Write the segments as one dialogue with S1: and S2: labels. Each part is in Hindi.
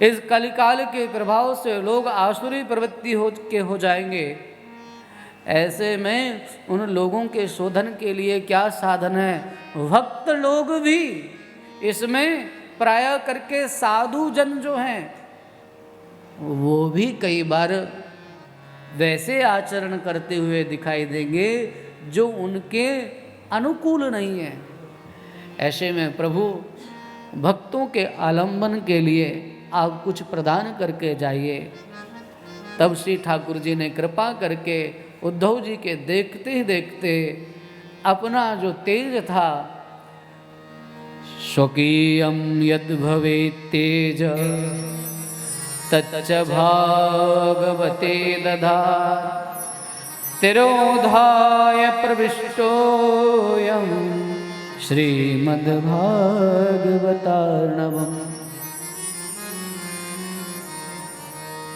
S1: इस कलिकाल के प्रभाव से लोग आसुरी प्रवृत्ति हो जाएंगे। ऐसे में उन लोगों के शोधन के लिए क्या साधन है? भक्त लोग भी इसमें प्राय करके साधु जन जो हैं वो भी कई बार वैसे आचरण करते हुए दिखाई देंगे जो उनके अनुकूल नहीं है। ऐसे में प्रभु भक्तों के आलंबन के लिए आप कुछ प्रदान करके जाइए। तब श्री ठाकुर जी ने कृपा करके उद्धव जी के देखते ही देखते अपना जो तेज था, स्वकीयं यद् भवेत् तेज तच्च भागवते दधात्, तिरोधाय प्रविष्टोऽयं श्रीमद्भागवतार्णवम्।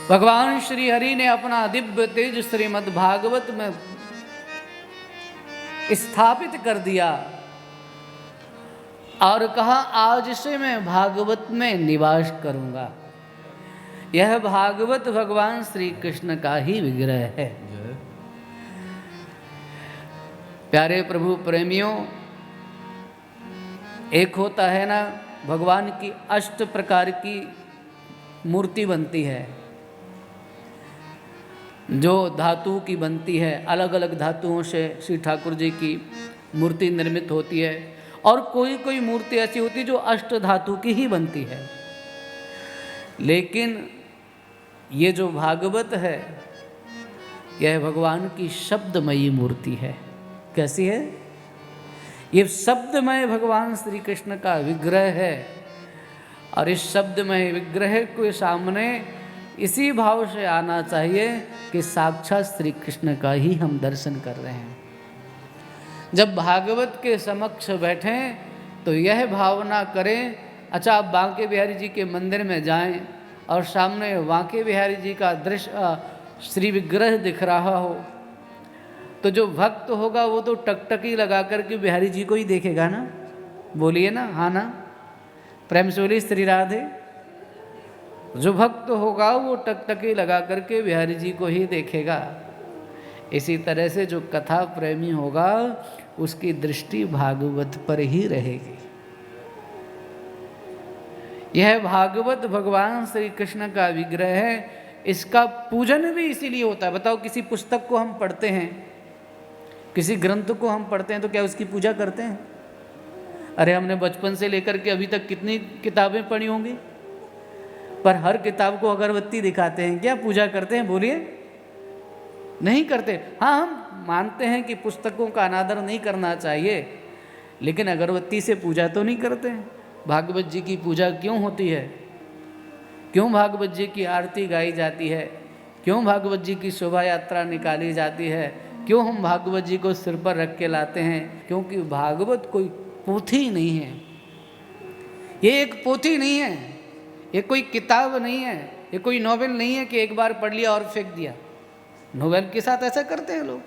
S1: भगवान श्री हरि ने अपना दिव्य तेज श्रीमद् भागवत में स्थापित कर दिया और कहा आज से मैं भागवत में निवास करूंगा। यह भागवत भगवान श्री कृष्ण का ही विग्रह है। प्यारे प्रभु प्रेमियों, एक होता है ना, भगवान की 8 प्रकार की मूर्ति बनती है, जो धातु की बनती है। अलग अलग धातुओं से श्री ठाकुर जी की मूर्ति निर्मित होती है और कोई कोई मूर्ति ऐसी होती है जो अष्ट धातु की ही बनती है। लेकिन ये जो भागवत है यह भगवान की शब्दमयी मूर्ति है। कैसी है? ये शब्दमय भगवान श्री कृष्ण का विग्रह है और इस शब्दमय विग्रह के सामने इसी भाव से आना चाहिए कि साक्षात श्री कृष्ण का ही हम दर्शन कर रहे हैं। जब भागवत के समक्ष बैठें तो यह भावना करें, अच्छा आप बांके बिहारी जी के मंदिर में जाएं और सामने बांके बिहारी जी का दृश्य श्री विग्रह दिख रहा हो तो जो भक्त होगा वो तो टकटकी लगा करके बिहारी जी को ही देखेगा ना। बोलिए ना, हाँ ना, प्रेम से बोलिए श्री राधे। जो भक्त होगा वो टकटकी लगा करके बिहारी जी को ही देखेगा। इसी तरह से जो कथा प्रेमी होगा उसकी दृष्टि भागवत पर ही रहेगी। यह भागवत भगवान श्री कृष्ण का विग्रह है। इसका पूजन भी इसीलिए होता है। बताओ, किसी पुस्तक को हम पढ़ते हैं, किसी ग्रंथ को हम पढ़ते हैं तो क्या उसकी पूजा करते हैं? अरे हमने बचपन से लेकर के अभी तक कितनी किताबें पढ़ी होंगी, पर हर किताब को अगरबत्ती दिखाते हैं क्या? पूजा करते हैं? बोलिए, नहीं करते। हाँ, हम मानते हैं कि पुस्तकों का अनादर नहीं करना चाहिए, लेकिन अगरबत्ती से पूजा तो नहीं करते हैं। भागवत जी की पूजा क्यों होती है? क्यों भागवत जी की आरती गाई जाती है? क्यों भागवत जी की शोभा यात्रा निकाली जाती है? क्यों हम भागवत जी को सिर पर रख के लाते हैं? क्योंकि भागवत कोई पोथी नहीं है, ये एक पोथी नहीं है, ये कोई किताब नहीं है, ये कोई नॉवेल नहीं है कि एक बार पढ़ लिया और फेंक दिया। नॉवेल के साथ ऐसा करते हैं लोग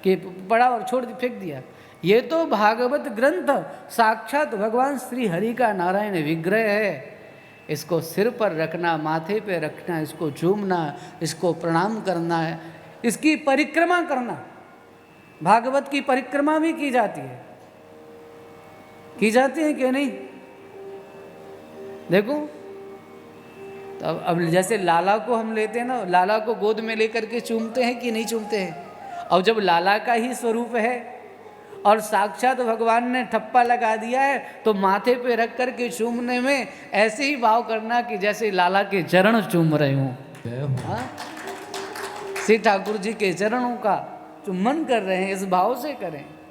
S1: कि पढ़ा और छोड़ फेंक दिया। ये तो भागवत ग्रंथ साक्षात भगवान श्री हरि का नारायण विग्रह है। इसको सिर पर रखना, माथे पे रखना, इसको चूमना, इसको प्रणाम करना है, इसकी परिक्रमा करना। भागवत की परिक्रमा भी की जाती है, की जाती है कि नहीं? देखो, तो अब जैसे लाला को हम लेते हैं ना, लाला को गोद में लेकर के चूमते हैं कि नहीं चूमते हैं? और जब लाला का ही स्वरूप है और साक्षात भगवान ने ठप्पा लगा दिया है तो माथे पे रख कर के चूमने में ऐसे ही भाव करना कि जैसे लाला के चरण चूम रहे हों। श्री ठाकुर जी के चरणों का चुम्बन कर रहे हैं, इस भाव से करें।